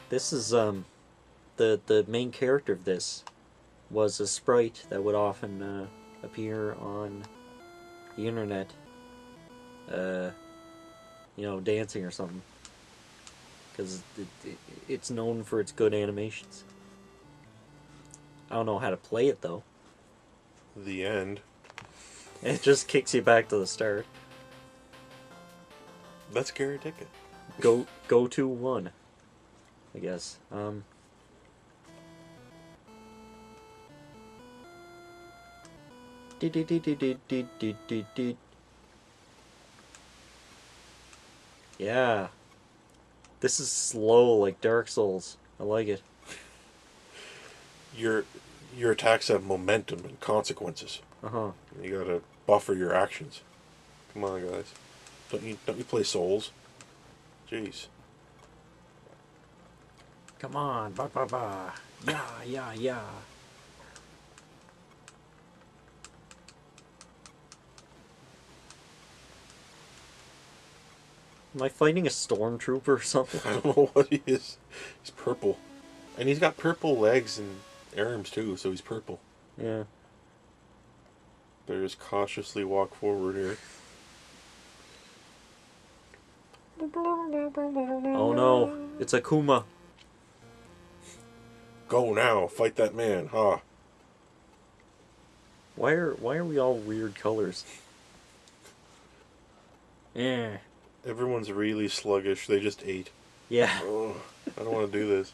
This is the main character of this was a sprite that would often appear on the internet, uh, dancing or something, because it's known for its good animations. I don't know how to play it though. The end. It just kicks you back to the start. That's Gary Ticket. Go to one, I guess. Yeah. This is slow like Dark Souls. I like it. Your attacks have momentum and consequences. Uh-huh. You gotta buffer your actions. Come on, guys. Don't you play Souls? Jeez. Come on, ba ba ba. Yeah, yeah, yeah. Am I fighting a stormtrooper or something? I don't know what he is. He's purple. And he's got purple legs and arms too, so he's purple. Yeah. Better just cautiously walk forward here. Oh no, it's Akuma. Go now, fight that man, ha. Why are we all weird colors? Yeah. Everyone's really sluggish. They just ate. Yeah. Oh, I don't want to do this.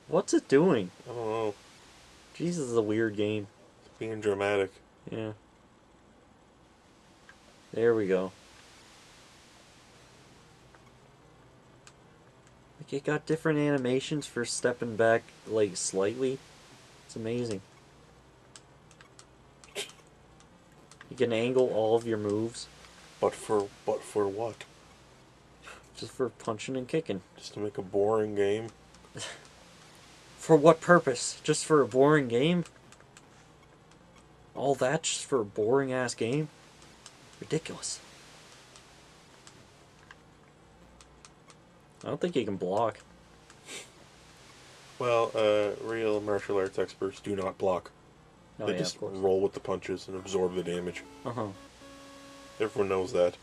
What's it doing? I don't know. Jesus, is a weird game. It's being dramatic. Yeah. There we go. Like, it got different animations for stepping back, like, slightly. It's amazing. You can angle all of your moves. But for what? Just for punching and kicking. Just to make a boring game? For what purpose? Just for a boring game? All that just for a boring ass game? Ridiculous. I don't think you can block. Well, real martial arts experts do not block. Oh, They yeah, just of course. roll with the punches and absorb the damage. Uh-huh. Everyone knows that.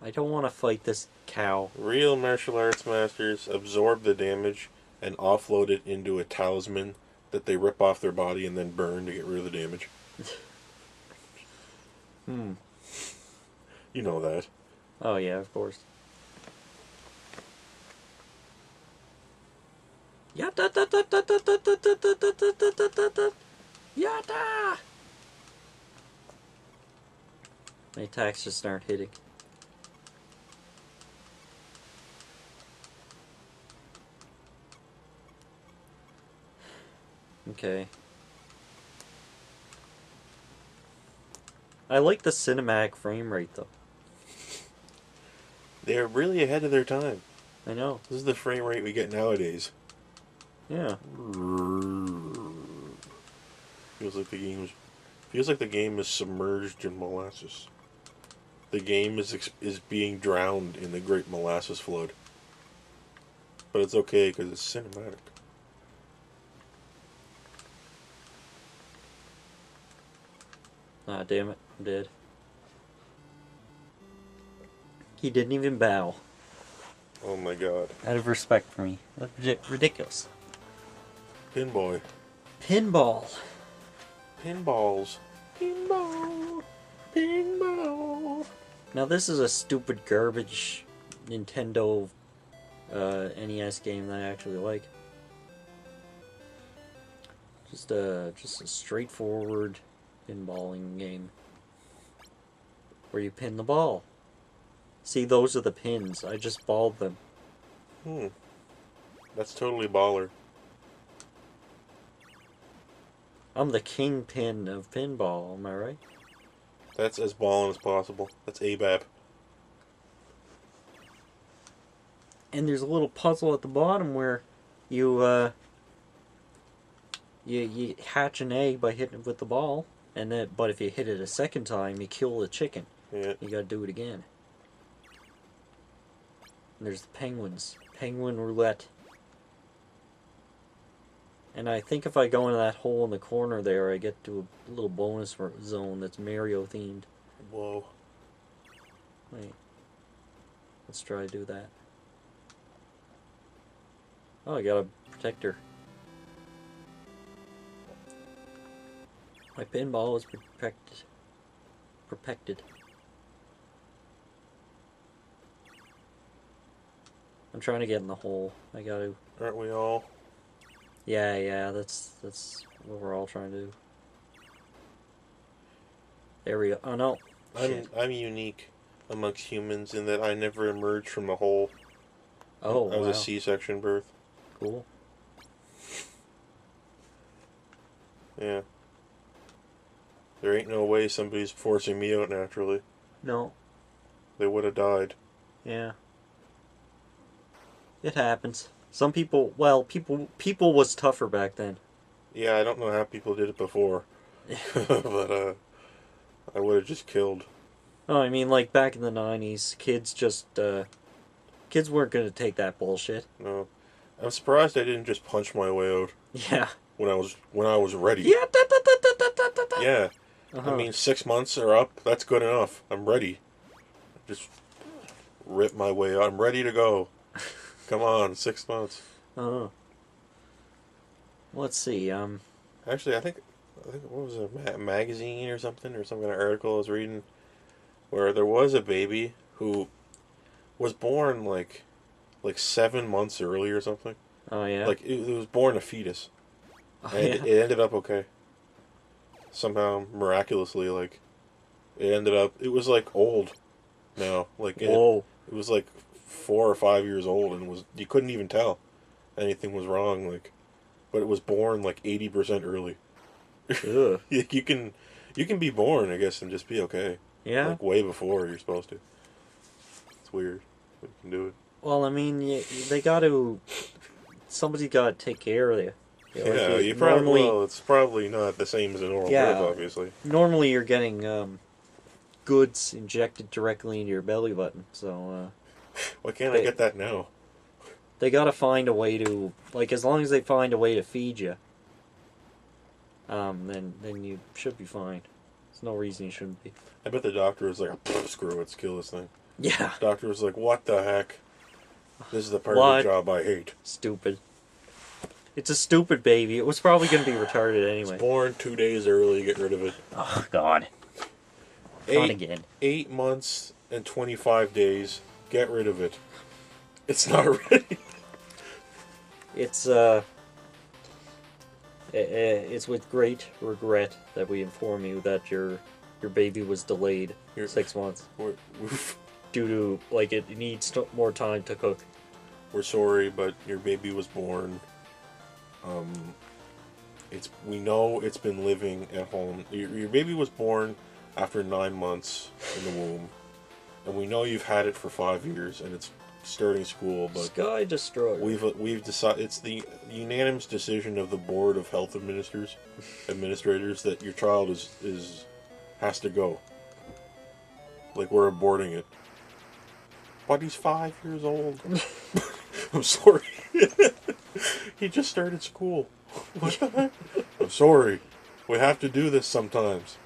I don't want to fight this cow. Real martial arts masters absorb the damage and offload it into a talisman that they rip off their body and then burn to get rid of the damage. You know that. Oh, yeah, of course. Yada da da da da da da da da da da da da da. Yada! My attacks just aren't hitting. Okay. I like the cinematic frame rate though. They're really ahead of their time. I know. This is the frame rate we get nowadays. Yeah. Feels like the game is submerged in molasses. The game is being drowned in the great molasses flood. But it's okay because it's cinematic. Ah, damn it. I'm dead. He didn't even bow. Oh my god. Out of respect for me. Ridiculous. Pinboy. Pinball. Pinballs. Pinball. Pinball. Now this is a stupid garbage Nintendo NES game that I actually like. Just a straightforward pinballing game where you pin the ball. See, those are the pins. I just balled them. That's totally baller. I'm the kingpin of pinball, am I right? That's as ballin' as possible. That's ABAP. And there's a little puzzle at the bottom where you hatch an egg by hitting it with the ball, And then, but if you hit it a second time, you kill the chicken. Yeah. You gotta do it again. And there's the penguins. Penguin roulette. And I think if I go into that hole in the corner there, I get to a little bonus zone that's Mario themed. Whoa. Wait. Let's try to do that. Oh, I got a protector. My pinball is protected. I'm trying to get in the hole. I gotta. Aren't we all? Yeah, that's what we're all trying to do. There we go. Oh no. I'm unique amongst humans in that I never emerged from the hole. Oh, I was wow. a C-section birth. Cool. Yeah. There ain't no way somebody's forcing me out naturally. No. They would have died. Yeah. It happens. Some people, well, people was tougher back then. Yeah, I don't know how people did it before. But, I would have just killed. Oh, I mean, like, back in the 90s, kids just, kids weren't gonna take that bullshit. No. I'm surprised I didn't just punch my way out Yeah. when I was ready. Yeah, Yeah. Uh-huh. I mean, 6 months are up. That's good enough. I'm ready. Just rip my way out. I'm ready to go. Come on, 6 months. Uh-huh. Let's see, Actually, I think what was it, a magazine or something, or some kind of article I was reading, where there was a baby who was born like 7 months early or something. oh yeah? Like it was born a fetus, Oh, and yeah? it ended up okay. Somehow, miraculously, like it ended up. It was like old now, like Whoa. it was like 4 or 5 years old, and you couldn't even tell anything was wrong. Like, but it was born like 80% early. Ugh. You can be born, I guess, and just be okay. Yeah? Like way before you're supposed to. It's weird, but you can do it. Well, I mean, they gotta... Somebody gotta take care of you. Yeah, you probably. Well, it's probably not the same as a normal birth, obviously. Normally you're getting goods injected directly into your belly button, so Why can't I get that now? they gotta find a way to, like, as long as they find a way to feed you, then you should be fine. There's no reason you shouldn't be. I bet the doctor was like, "Screw it, let's kill this thing." Yeah. The doctor was like, "What the heck? This is the part What? of the job I hate." Stupid. It's a stupid baby. It was probably going to be retarded anyway. It's born 2 days early. Get rid of it. Oh, God. Not again. 8 months and 25 days. Get rid of it. It's not ready. It's with great regret that we inform you that your baby was delayed 6 months due to, like, it needs more time to cook. We're sorry, but your baby was born. We know it's been living at home. Your baby was born after 9 months in the womb, and we know you've had it for 5 years, and it's starting school. But Sky Destroyer. we've decided it's the unanimous decision of the board of health administrators that your child has to go. Like, we're aborting it. But he's 5 years old. I'm sorry. He just started school. What the heck? I'm sorry. We have to do this sometimes.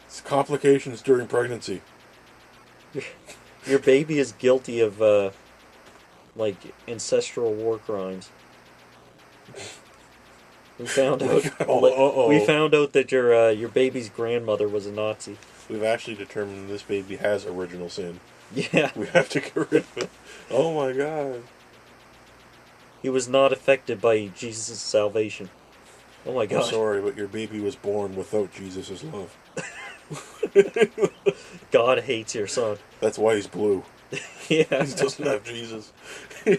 It's complications during pregnancy. Your baby is guilty of, like, ancestral war crimes. We found out. We found out that your baby's grandmother was a Nazi. We've actually determined this baby has original sin. Yeah. We have to get rid of it. Oh my God. He was not affected by Jesus' salvation. Oh my God. I'm sorry, but your baby was born without Jesus' love. God hates your son. That's why he's blue. Yeah. He doesn't have Jesus. Yeah,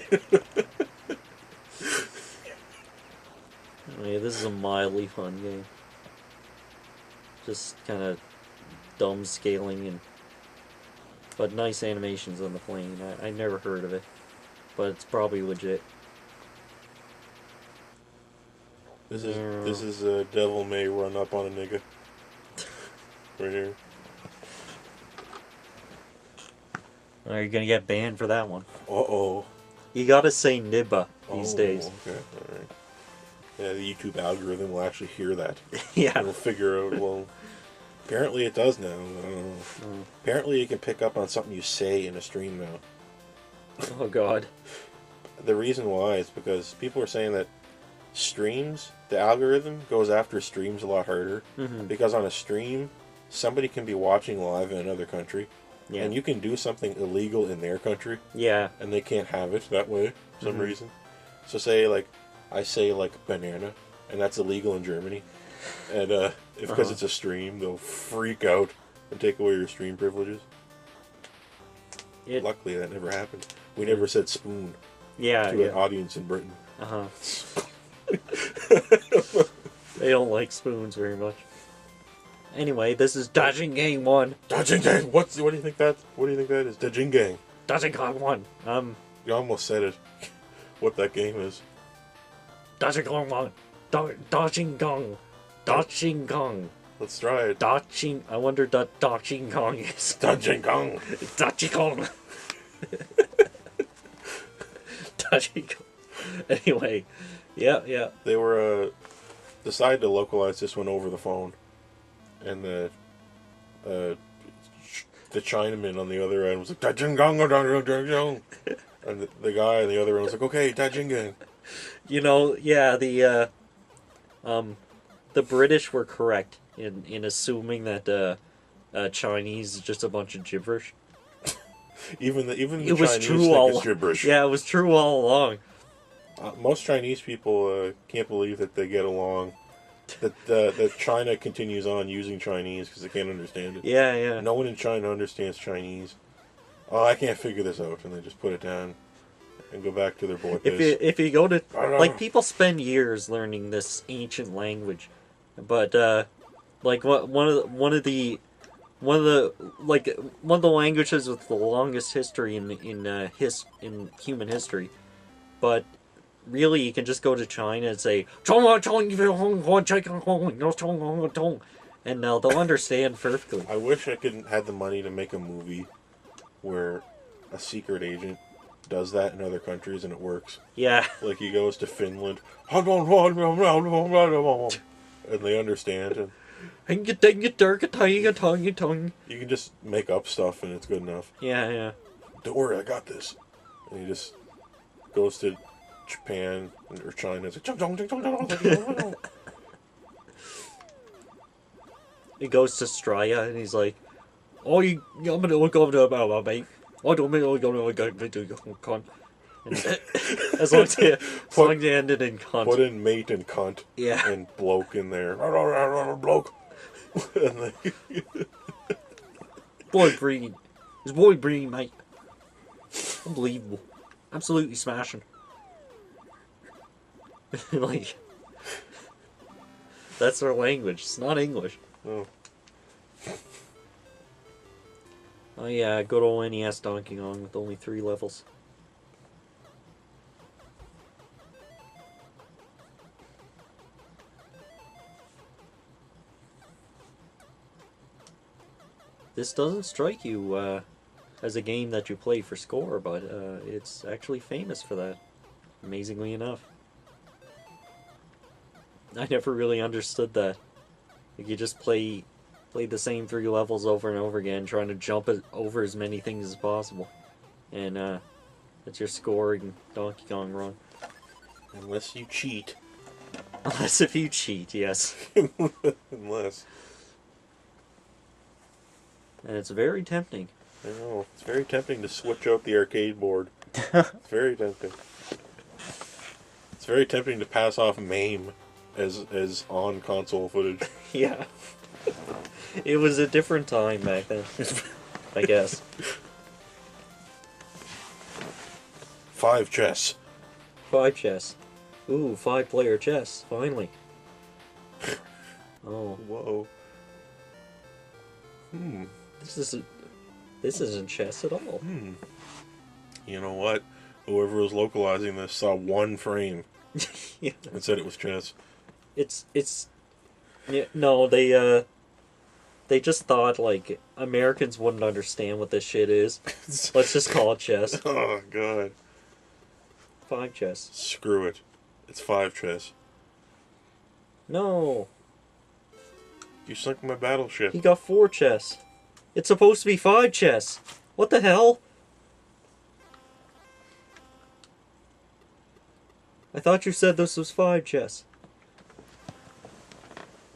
this is a mildly fun game. Just kind of dumb scaling but nice animations on the plane. I never heard of it, but it's probably legit. This is Devil May Run Up on a Nigga. Right here. Are you gonna get banned for that one? Uh-oh. You gotta say nibba these days. Okay, alright. Yeah, the YouTube algorithm will actually hear that. Yeah. It'll figure out, well, apparently it does now. I don't know. Apparently it can pick up on something you say in a stream now. Oh god. The reason why is because people are saying that streams, the algorithm goes after streams a lot harder. Mm-hmm. Because on a stream, somebody can be watching live in another country. Yeah. And you can do something illegal in their country. Yeah. And they can't have it that way for some reason. So say, like, I say, like, banana, and that's illegal in Germany. And because it's a stream, they'll freak out and take away your stream privileges. Luckily, that never happened. We never said spoon to an audience in Britain. Uh-huh. They don't like spoons very much. Anyway, this is Dajingang 1. Dajingang! What do you think that? What do you think that is? Dajingang. Dajingang 1. You almost said it. What that game is? Dajingang 1. Dajingang. Dajingang. Let's try it. I wonder what Dajingang is. Dajingang. Dajingang. Dajingang. Anyway, yeah. They were decided to localize this one over the phone, and the Chinaman on the other end was like Dajingang, and the guy on the other end was like, okay, Dajingang. You know, yeah, the British were correct in assuming that Chinese is just a bunch of gibberish. Even the it was Chinese true think all it's gibberish. Yeah, it was true all along. Most Chinese people can't believe that they get along. That China continues on using Chinese because they can't understand it. Yeah. No one in China understands Chinese. Oh, I can't figure this out, and they just put it down and go back to their boy biz. If you go to like people spend years learning this ancient language, but like one of the languages with the longest history in human history, but really you can just go to China and say and they'll understand perfectly. I wish I could had the money to make a movie where a secret agent does that in other countries and it works. Yeah. Like he goes to Finland and they understand, and you can just make up stuff and it's good enough. Yeah. Don't worry, I got this. And he just goes to Japan or China. It's like, he goes to Straya and he's like, "Oh, I'm gonna go to mate. I don't mean I'm gonna go to con." As long as you ended in cunt. Put in mate and cunt. Yeah. And bloke in there. Bloke. And Boy breeding. It's boy breeding, mate. Unbelievable. Absolutely smashing. Like, that's their language. It's not English. Oh. Oh yeah, good old NES Donkey Kong with only 3 levels. This doesn't strike you as a game that you play for score, but it's actually famous for that, amazingly enough. I never really understood that. Like, you just play the same 3 levels over and over again, trying to jump over as many things as possible. And that's your scoring Donkey Kong run. Unless you cheat. Unless if you cheat, yes. Unless. And it's very tempting. I know. It's very tempting to switch out the arcade board. It's very tempting. It's very tempting to pass off MAME as on console footage. Yeah. It was a different time back then, I guess. 5 chess. 5 chess. Ooh, 5-player chess, finally. Oh. Whoa. This isn't chess at all. You know what? Whoever was localizing this saw 1 frame Yeah. and said it was chess. it's yeah, no, they just thought like Americans wouldn't understand what this shit is. Let's just call it chess. Oh god. 5 chess. Screw it. It's 5 chess. No, You sunk my battleship. he got 4 chess. It's supposed to be 5 chess. What the hell? I thought you said this was 5 chess.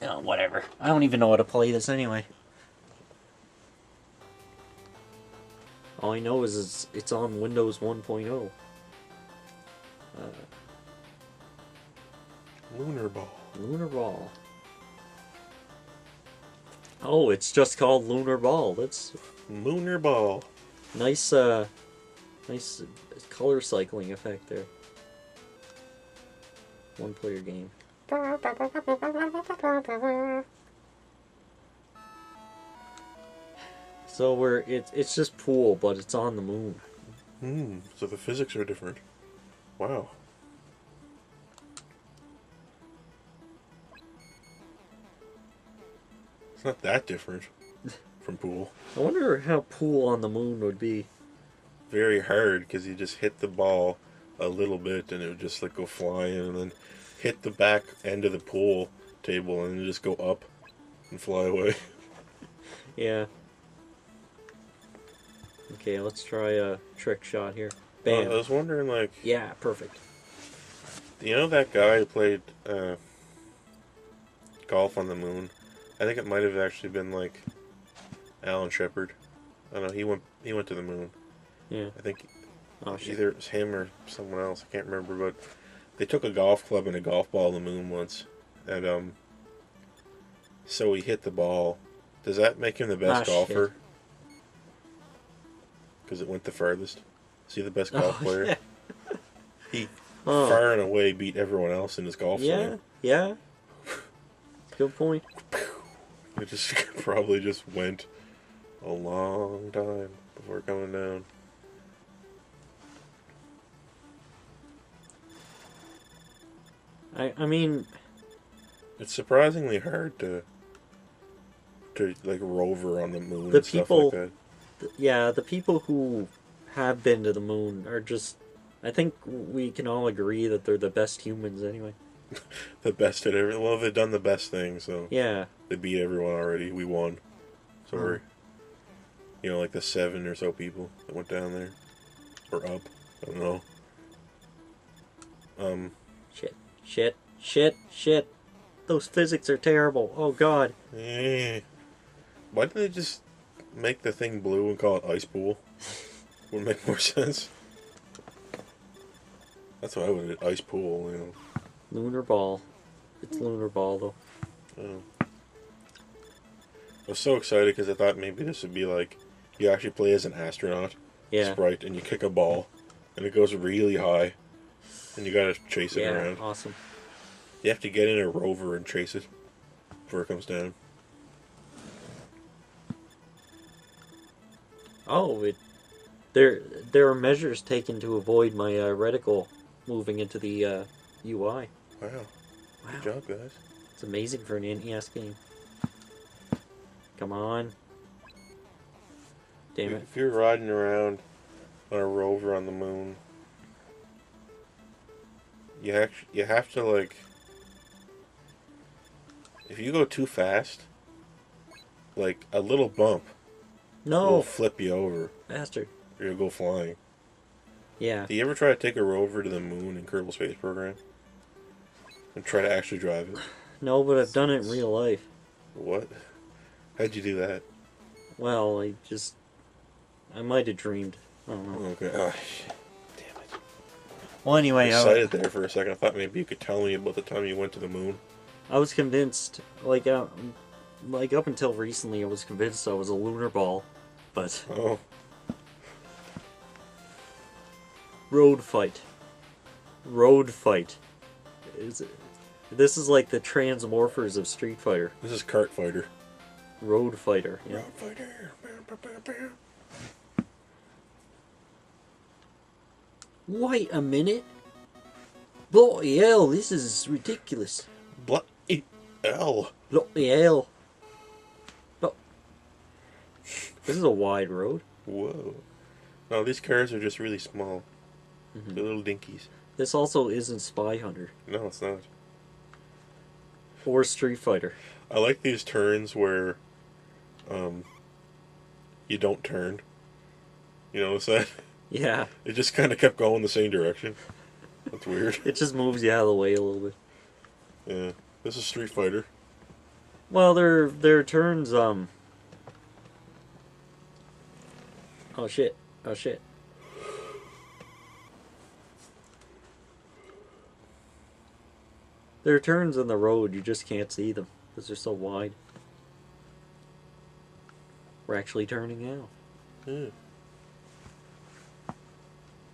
Oh, whatever. I don't even know how to play this anyway. All I know is it's on Windows 1.0. Lunar ball. Lunar Ball. Oh, it's just called Lunar Ball. That's Lunar ball. nice, nice color cycling effect there. 1-player game. So it's just pool, but it's on the moon. So the physics are different. Wow. It's not that different from pool. I wonder how pool on the moon would be. Very hard because you just hit the ball a little bit and it would just like go flying and then hit the back end of the pool table and then just go up and fly away. Yeah. Okay, let's try a trick shot here. Bam. I was wondering, like, Yeah, perfect. you know that guy who played golf on the moon? I think it might have actually been like Alan Shepard. I don't know. He went to the moon. Yeah. I think Oh shit. either it was him or someone else. I can't remember, but they took a golf club and a golf ball to the moon once, and so he hit the ball. Does that make him the best golfer? Because it went the farthest. Is he the best golf player? Yeah. He Oh. far and away beat everyone else in his golf Yeah, swing. yeah. Good point. It just probably just went a long time before coming down. I mean, It's surprisingly hard to like rover on the moon The and stuff people- like that. yeah, the people who have been to the moon are just. I think we can all agree that they're the best humans anyway. The best at everything. Well, they've done the best thing, so Yeah. they beat everyone already. We won. So Oh. we're, like the 7 or so people that went down there. Or up. I don't know. Shit. Those physics are terrible. Oh god. Why didn't they just make the thing blue and call it ice pool? Would make more sense. That's what I would have. Ice pool, Lunar Ball. It's Lunar Ball though. I was so excited because I thought maybe this would be like you actually play as an astronaut Yeah. sprite and you kick a ball and it goes really high and you gotta chase it Yeah. around. Awesome. You have to get in a rover and chase it before it comes down. Oh, there are measures taken to avoid my reticle moving into the UI. Wow. Wow. Good job, guys. It's amazing for an NES game. Come on. Damn it. If you're riding around on a rover on the moon, you have to like, if you go too fast, like a little bump will No, flip you over bastard. or you'll go flying. Yeah. Do you ever try to take a rover to the moon in Kerbal Space Program and try to actually drive it? No, but I've done it in real life. What? How'd you do that? Well, I might have dreamed. I don't know. Okay. Oh, shit. Damn it. Well, I anyway, was excited there for a second. I thought maybe you could tell me about the time you went to the moon. I was convinced, like up until recently, I was convinced I was a lunar ball, but Oh. road fight. This is like the Transmorphers of Street Fighter. This is Kart Fighter. Road Fighter. Yeah. Road Fighter. Wait a minute. Bloody hell, this is ridiculous. L. Look the L. Look. This is a wide road. Whoa. No, these cars are just really small. Mm-hmm. They're little dinkies. This also isn't Spy Hunter. No, it's not. Or Street Fighter. I like these turns where you don't turn. You notice that? Yeah. It just kind of kept going the same direction. That's weird. It just moves you out of the way a little bit. Yeah. This is Street Fighter. Well, their turns, Oh shit. Oh shit. There are turns in the road, you just can't see them because they're so wide. We're actually turning now. Yeah.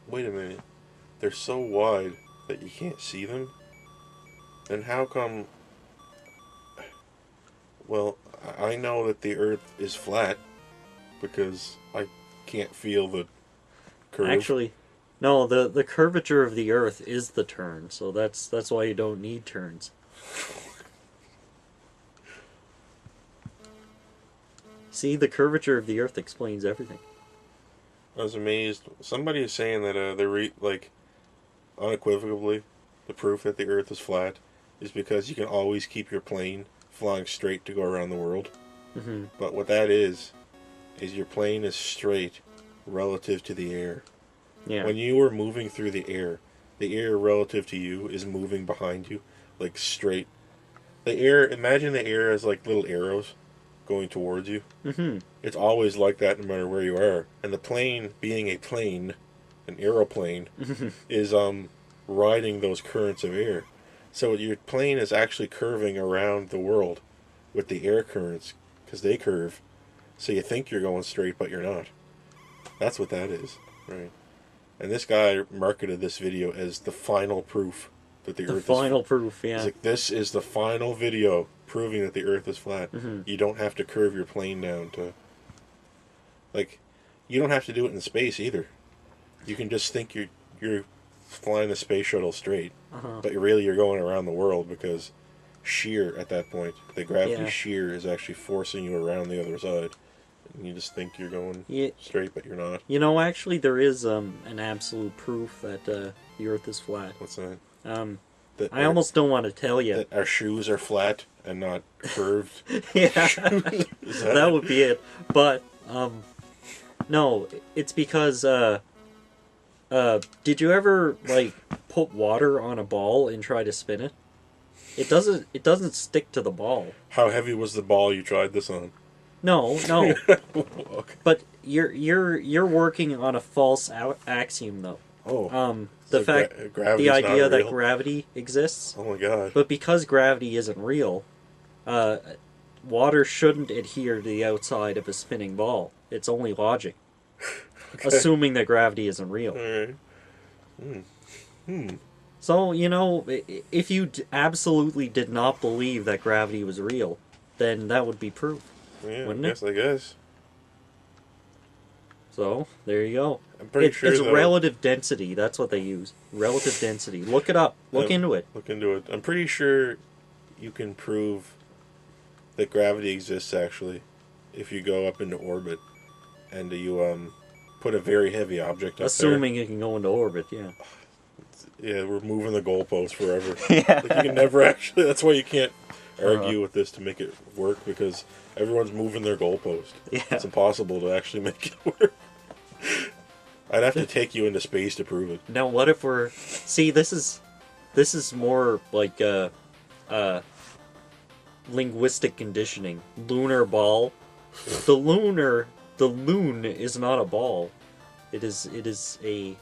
Wait a minute. They're so wide that you can't see them? And how come... Well, I know that the Earth is flat because I can't feel the curve. Actually, no, the curvature of the Earth is the turn, so that's why you don't need turns. See, the curvature of the Earth explains everything. I was amazed. Somebody is saying that like unequivocally, the proof that the Earth is flat is because you can always keep your plane flying straight to go around the world. Mm-hmm. But what that is your plane is straight relative to the air. Yeah. When you are moving through the air relative to you is moving behind you, like straight. The air, imagine the air as like little arrows going towards you. Mm-hmm. It's always like that no matter where you are. And the plane, being a plane, an aeroplane, is riding those currents of air. So your plane is actually curving around the world with the air currents, because they curve. So you think you're going straight, but you're not. That's what that is, right? And this guy marketed this video as the final proof that the Earth is flat. The final proof, yeah. He's like, this is the final video proving that the Earth is flat. Mm-hmm. You don't have to curve your plane down to... Like, you don't have to do it in space either. You can just think you're flying the space shuttle straight. Uh-huh. But really you're going around the world because shear at that point, the gravity shear is actually forcing you around the other side. And you just think you're going straight, but you're not. You know, actually, there is an absolute proof that the Earth is flat. What's that? I almost don't want to tell you. That our shoes are flat and not curved. Yeah, that that would be it. But no, it's because did you ever like put water on a ball and try to spin it? It doesn't stick to the ball. How heavy was the ball you tried this on? No. Okay. But you're working on a false axiom though. Oh. The gravity's idea not that real? gravity exists. Oh my god. But because gravity isn't real, water shouldn't adhere to the outside of a spinning ball. It's only logic. Okay. Assuming that gravity isn't real. Alright. So, you know, if you absolutely did not believe that gravity was real, then that would be proof. Yeah, wouldn't I guess. So, there you go. I'm pretty sure it's relative density. That's what they use. Relative density. Look it up. Look into it. Look into it. I'm pretty sure you can prove that gravity exists, actually, if you go up into orbit and you put a very heavy object up Assuming it can go into orbit, yeah. Yeah, we're moving the goalpost forever. Yeah. Like, you can never actually... That's why you can't argue with this to make it work, because everyone's moving their goalpost. Yeah. It's impossible to actually make it work. I'd have to take you into space to prove it. Now, what if we're... See, this is more like linguistic conditioning. Lunar ball. The loon is not a ball. It is a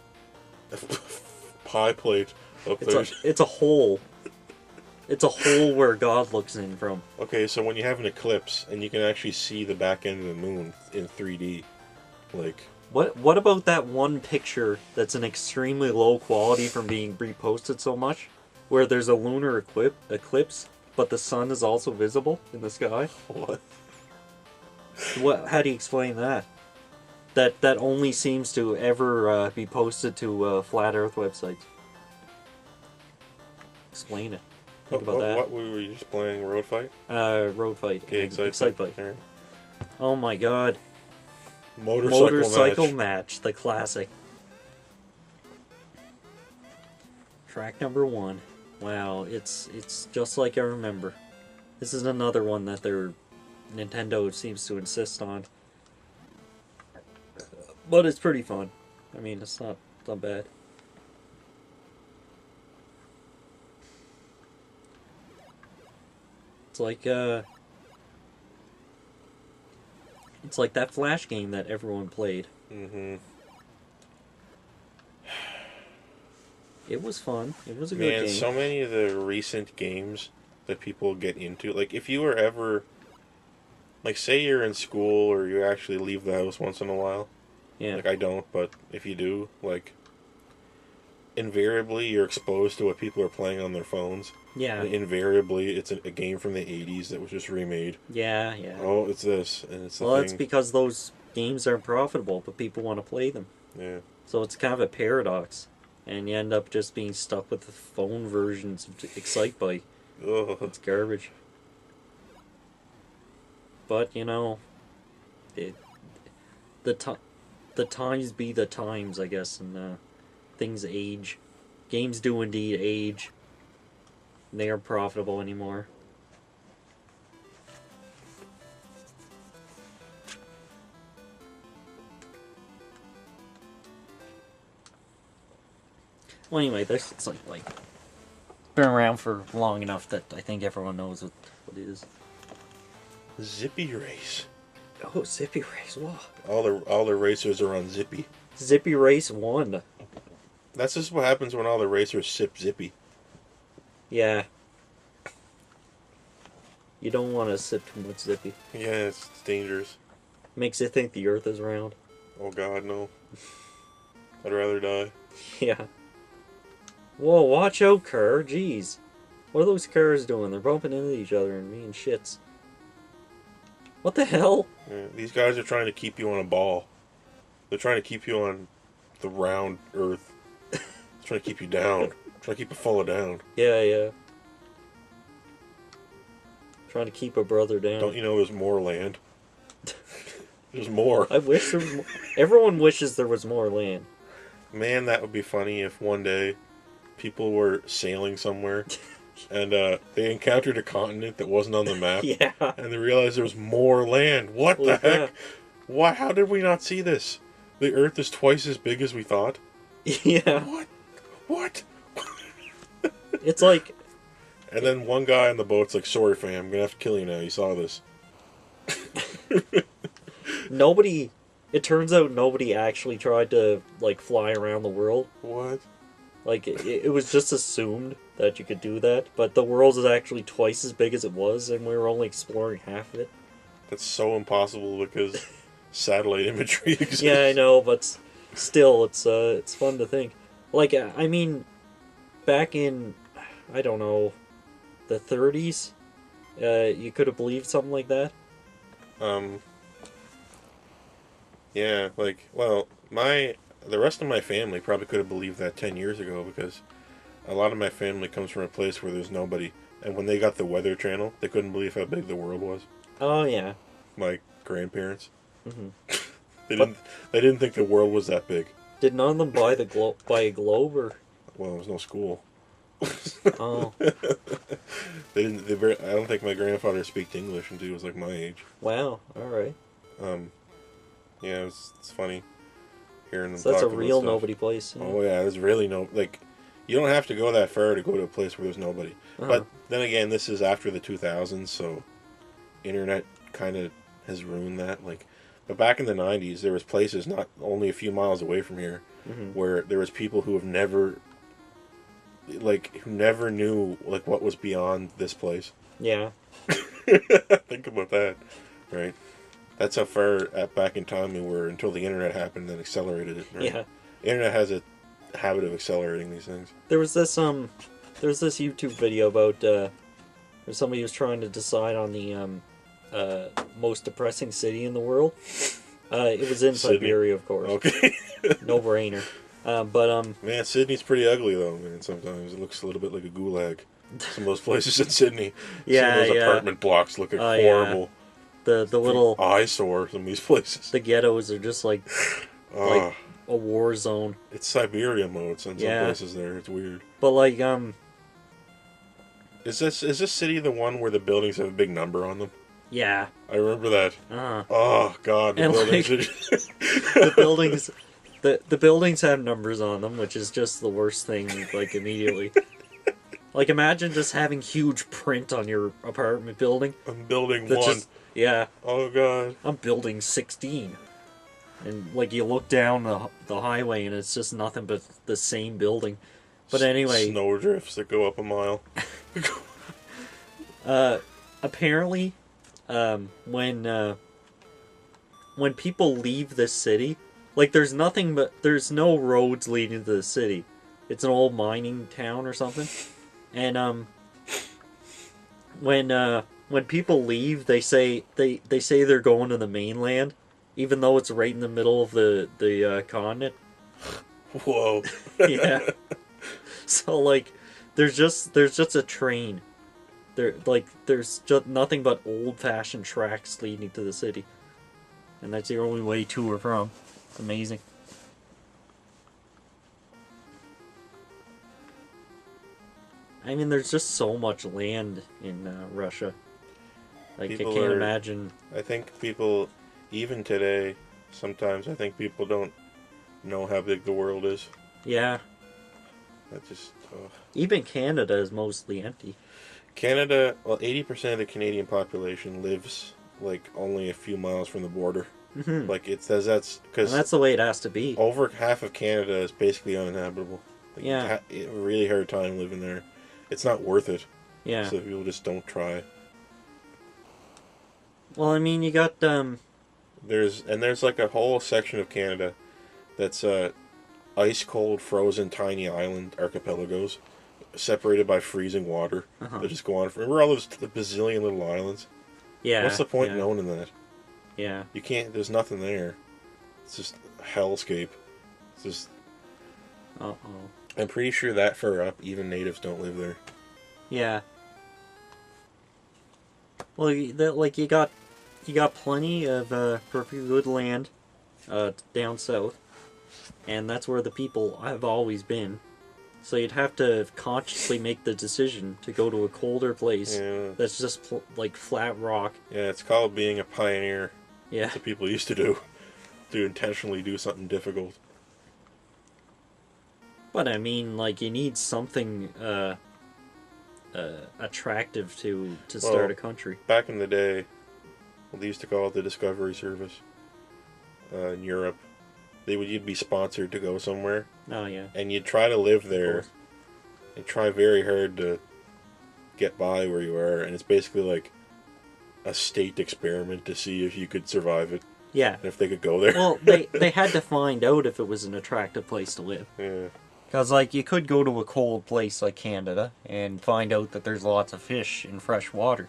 pie plate up there. It's a hole. It's a hole where God looks in from. Okay, so when you have an eclipse and you can actually see the back end of the moon in 3D, like... What about that one picture that's an extremely low quality from being reposted so much, where there's a lunar eclipse, but the sun is also visible in the sky? What? How do you explain that? That only seems to ever be posted to flat Earth websites. Explain it. Think about that. What were you just playing? Road Fight? Road Fight. Okay, Excite Fight. All right. Oh my god. Motorcycle match, the classic. Track number 1. Wow, it's just like I remember. This is another one that Nintendo seems to insist on. But it's pretty fun. I mean, it's not bad. It's like that Flash game that everyone played. Mm-hmm. It was fun. It was a good game. So many of the recent games that people get into, like if you were ever, like say you're in school or you actually leave the house once in a while. Yeah. Like I don't, but if you do, like invariably you're exposed to what people are playing on their phones. Yeah. And invariably it's a game from the 80s that was just remade. Yeah, yeah. Oh, it's this, and it's the well, thing. it's because those games aren't profitable, but people want to play them. Yeah. So it's kind of a paradox. And you end up just being stuck with the phone versions of Excitebike. Ugh. It's garbage. But, you know, the times be the times, I guess, and things age. Games do indeed age. They aren't profitable anymore. Well, anyway, it's like been around for long enough that I think everyone knows what it is. Zippy Race. Oh, Zippy Race! Wow. All the racers are on Zippy. Zippy Race 1. That's just what happens when all the racers sip Zippy. Yeah. You don't want to sip too much Zippy. Yeah, it's dangerous. Makes you think the Earth is round. Oh God, no. I'd rather die. Yeah. Whoa, watch out, car. Jeez. What are those cars doing? They're bumping into each other and being shits. What the hell? Yeah, these guys are trying to keep you on a ball. They're trying to keep you on the round Earth. They're trying to keep you down. Trying to keep you falling down. Yeah, yeah. Trying to keep a brother down. Don't you know there's more land? There's more. I wish there was more. Everyone wishes there was more land. Man, that would be funny if one day people were sailing somewhere and they encountered a continent that wasn't on the map. Yeah. And they realized there was more land. What the heck? Why? How did we not see this? The Earth is twice as big as we thought. Yeah. What? It's like... And then one guy on the boat's like, sorry fam, I'm gonna have to kill you now, you saw this. Nobody... It turns out nobody actually tried to, like, fly around the world. What? Like, it was just assumed that you could do that, but the world is actually twice as big as it was, and we were only exploring half of it. That's so impossible because satellite imagery exists. Yeah, I know, but still, it's fun to think. Like, I mean, back in, I don't know, the 30s, you could have believed something like that? Yeah, like, well, the rest of my family probably could have believed that 10 years ago because a lot of my family comes from a place where there's nobody. And when they got the Weather Channel, they couldn't believe how big the world was. Oh, yeah. My grandparents. Mm-hmm. They didn't think the world was that big. Did none of them buy a globe, or? Well, there was no school. Oh. I don't think my grandfather spoke English until he was like my age. Wow, alright. Yeah, it's funny hearing them so that's talk a about real stuff. nobody place. Yeah. Oh yeah, there's really no, like, you don't have to go that far to go to a place where there's nobody. Uh-huh. But then again, this is after the 2000s, so internet kind of has ruined that. Like, but back in the 90s, there was places not only a few miles away from here where there was people who have never, like, who never knew, like, what was beyond this place. Yeah. Think about that, right? That's how far back in time we were until the internet happened and accelerated it. Right? Yeah. The internet has a habit of accelerating these things. There was this YouTube video about where somebody was trying to decide on the most depressing city in the world. It was in Sydney. Siberia, of course. Okay. No brainer. But man, Sydney's pretty ugly though. Man, sometimes it looks a little bit like a gulag. Some of those places in Sydney. Some of Yeah, those yeah. apartment blocks look Oh, yeah. horrible. The little Eyesore, some of these places. the ghettos are just like Ah, a war zone. it's Siberia modes in some Yeah. places there. It's weird. But like Is this city the one where the buildings have a big number on them? yeah. I remember that. Uh Oh God, the And, buildings. the buildings the buildings have numbers on them, which is just the worst thing, like immediately. Like imagine just having huge print on your apartment building. I'm building That's one. just yeah. Oh God. I'm building 16. And like you look down the highway and it's just nothing but the same building. But anyway, Snow drifts that go up a mile. apparently, when people leave this city, like there's no roads leading to the city. It's an old mining town or something. And when people leave, they say they're going to the mainland, even though it's right in the middle of the continent. Whoa. Yeah. So like, there's just a train. There's just nothing but old-fashioned tracks leading to the city, and that's the only way to or from. It's amazing. I mean, there's just so much land in Russia. Like, I can't imagine. I think people, even today, sometimes I think people don't know how big the world is. Yeah. That just. Even Canada is mostly empty. Canada, well, 80% of the Canadian population lives like only a few miles from the border. Mm-hmm. Like it says that's because that's the way it has to be. Over half of Canada is basically uninhabitable. Like, yeah, a really hard time living there. It's not worth it. Yeah. So people just don't try. Well, I mean, you got there's like a whole section of Canada that's ice cold, frozen, tiny island archipelagos, separated by freezing water. They just go on. Remember all those bazillion little islands? Yeah. What's the point in owning that? Yeah. You can't. There's nothing there. It's just hellscape. It's just. I'm pretty sure that far up, even natives don't live there. Yeah. Well, you got plenty of perfectly good land down south, and that's where the people have always been. So you'd have to consciously make the decision to go to a colder place that's just like flat rock. Yeah, it's called being a pioneer. Yeah. That's what people used to do. To intentionally do something difficult. But I mean, like, you need something attractive to start a country. Back in the day, they used to call it the Discovery Service. In Europe, you'd be sponsored to go somewhere. Oh yeah. And you'd try to live there, and try very hard to get by where you are. And it's basically like a state experiment to see if you could survive it. Yeah. And if they could go there. Well, they had to find out if it was an attractive place to live. Yeah. Because, like, you could go to a cold place like Canada and find out that there's lots of fish in fresh water.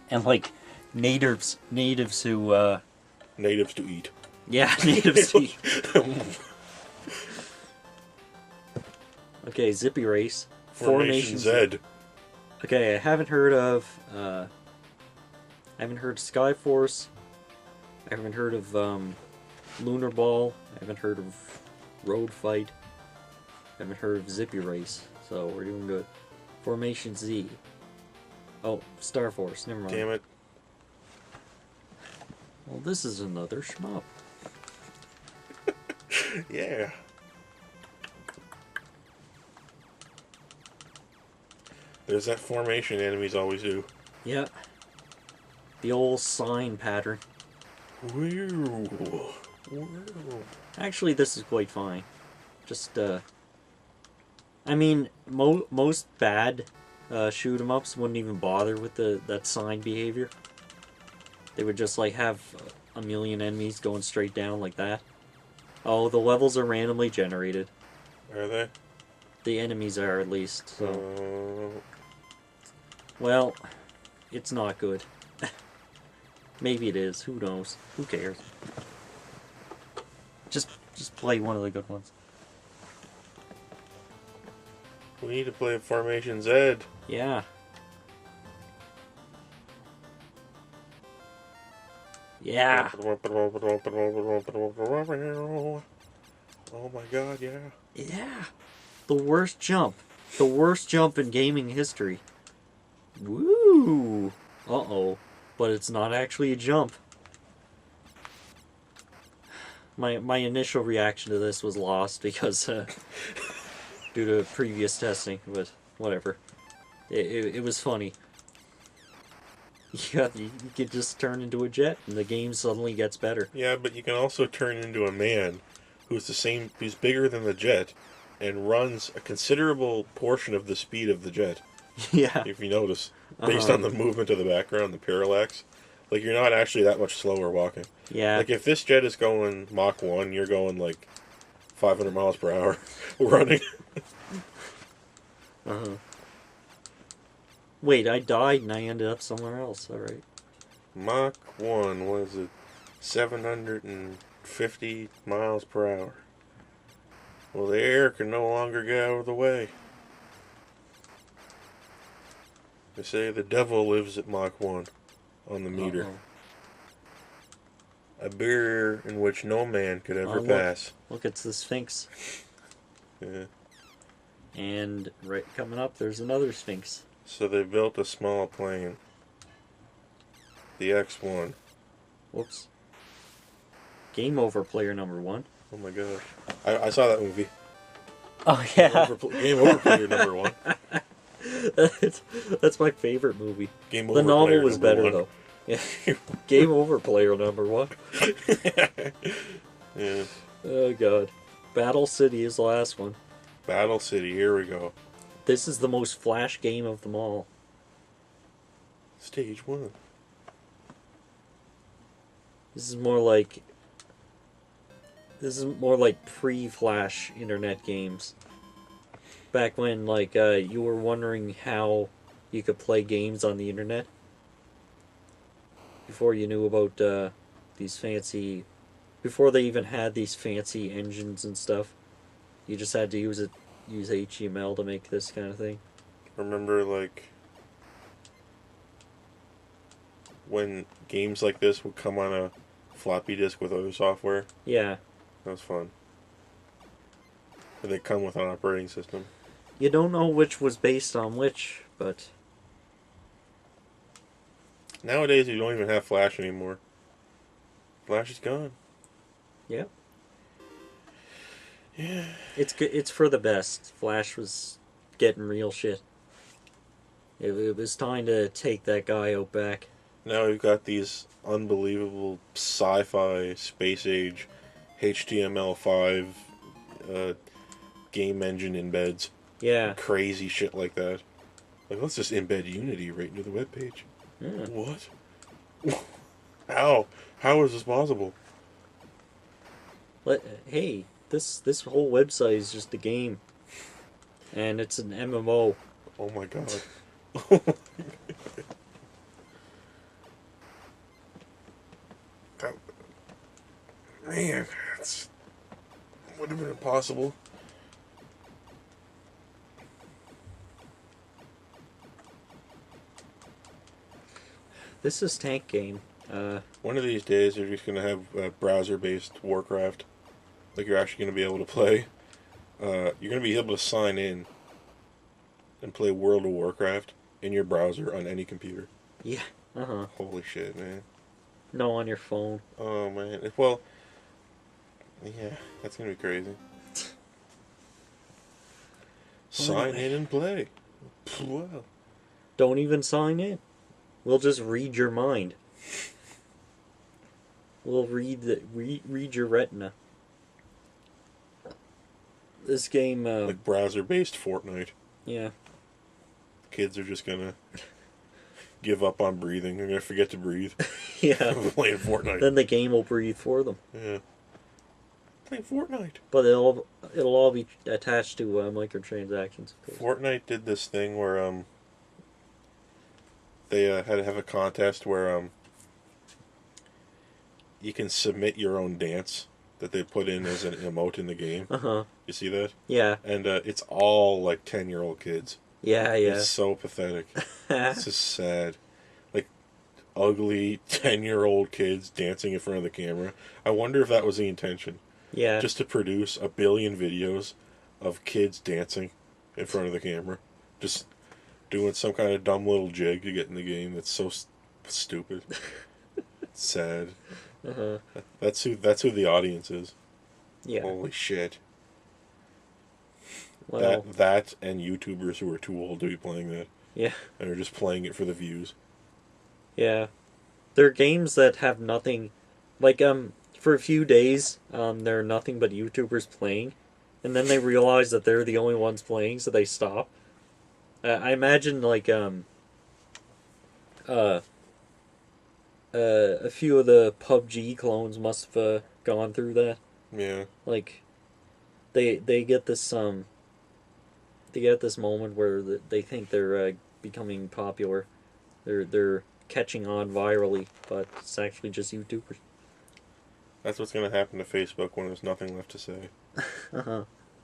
And, like, natives who, Natives to eat. Yeah, natives to eat. Okay, Zippy Race. Formation Z. Okay, I haven't heard of Skyforce. I haven't heard of Lunar Ball. I haven't heard of Road Fight. I haven't heard of Zippy Race. So we're doing good. Formation Z. Oh, Star Force. Never mind. Damn it. Well, this is another shmup. Yeah. There's that formation enemies always do. Yep. The old sign pattern. Woo. Actually, this is quite fine. Just, I mean, most bad shoot 'em ups wouldn't even bother with that sign behavior. They would just, like, have a million enemies going straight down like that. Oh, the levels are randomly generated. Are they? The enemies are, at least, so... Well, it's not good. Maybe it is. Who knows? Who cares? Just play one of the good ones. We need to play Formation Z. Yeah. Yeah. Oh my god, yeah. Yeah. The worst jump. The worst jump in gaming history. Woo! Uh-oh. But it's not actually a jump. My initial reaction to this was lost because due to previous testing, but whatever. It was funny. You could just turn into a jet and the game suddenly gets better. Yeah, but you can also turn into a man who's bigger than the jet and runs a considerable portion of the speed of the jet. Yeah. If you notice, based on the movement of the background, the parallax. Like, you're not actually that much slower walking. Yeah. Like, if this jet is going Mach 1, you're going, like, 500 miles per hour running. Uh-huh. Wait, I died and I ended up somewhere else. Alright. Mach 1, what is it? 750 miles per hour. Well, the air can no longer get out of the way. They say the devil lives at Mach 1 on the meter. Uh-oh. A barrier in which no man could ever Look. pass. Look, it's the Sphinx. Yeah. And right coming up, there's another Sphinx. So they built a small plane. The X-1. Whoops. Game over, player number 1. Oh my gosh. I saw that movie. Oh, yeah. Game over player number 1. That's my favorite movie. Game over the novel player was number better, 1. though. Yeah. Game over, player number 1. Yeah. Oh, God. Battle City is the last one. Battle City, here we go. This is the most Flash game of them all. Stage 1. This is more like pre-Flash internet games. Back when, like, you were wondering how you could play games on the internet. Before you knew about these fancy... Before they even had these fancy engines and stuff. You just had to use HTML to make this kind of thing. Remember, like, when games like this would come on a floppy disk with other software? Yeah. That was fun. They come with an operating system. You don't know which was based on which, but... Nowadays, you don't even have Flash anymore. Flash is gone. Yep. Yeah. It's for the best. Flash was getting real shit. It was time to take that guy out back. Now we've got these unbelievable sci-fi, space-age, HTML5 game engine embeds. Yeah. Crazy shit like that. Like, let's just embed Unity right into the webpage. Yeah. What? How? How is this possible? Hey, this whole website is just a game. And it's an MMO. Oh my god. That, man, that's would have been impossible. This is Tank Game. One of these days, they're just gonna have browser-based Warcraft. Like, you're actually gonna be able to play. You're gonna be able to sign in and play World of Warcraft in your browser on any computer. Yeah. Uh-huh. Holy shit, man. No, on your phone. Oh man. Well, yeah, that's gonna be crazy. Sign in and play. Wow. Don't even sign in. We'll just read your mind. We'll read your retina. This game, Like browser-based Fortnite. yeah. Kids are just gonna give up on breathing. They're gonna forget to breathe. Yeah. Playing Fortnite. Then the game will breathe for them. Yeah. Playing Fortnite. But it'll all be attached to microtransactions. Of course. Fortnite did this thing where they had to have a contest where you can submit your own dance that they put in as an emote in the game. Uh-huh. You see that? Yeah. And it's all like 10-year-old kids. Yeah, yeah. It's so pathetic. It's just sad. Like ugly 10-year-old kids dancing in front of the camera. I wonder if that was the intention. Yeah. Just to produce a billion videos of kids dancing in front of the camera. Just doing some kind of dumb little jig to get in the game that's so stupid. It's sad. Uh-huh. That's who the audience is. Yeah. Holy shit. Well, That and YouTubers who are too old to be playing that. yeah. And are just playing it for the views. Yeah. There are games that have nothing, like, for a few days, there are nothing but YouTubers playing, and then they realize that they're the only ones playing, so they stop. I imagine, like, a few of the PUBG clones must have gone through that. Yeah. Like, they get this moment where they think they're becoming popular. They're catching on virally, but it's actually just YouTubers. That's what's going to happen to Facebook when there's nothing left to say. Uh-huh.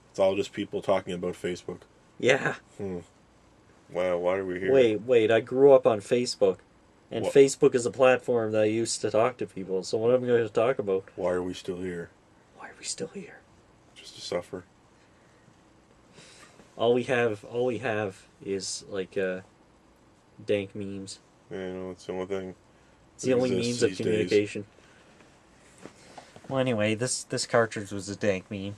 It's all just people talking about Facebook. Yeah. Wow, why are we here? Wait, I grew up on Facebook. And What? Facebook is a platform that I used to talk to people. So what am I going to talk about? Why are we still here? Why are we still here? Just to suffer. All we have is like dank memes. Yeah, it's the only thing. It's the only exists means of these days. communication. Well, anyway, this cartridge was a dank meme.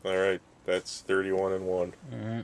Alright, that's 31 and 1. Mm-hmm.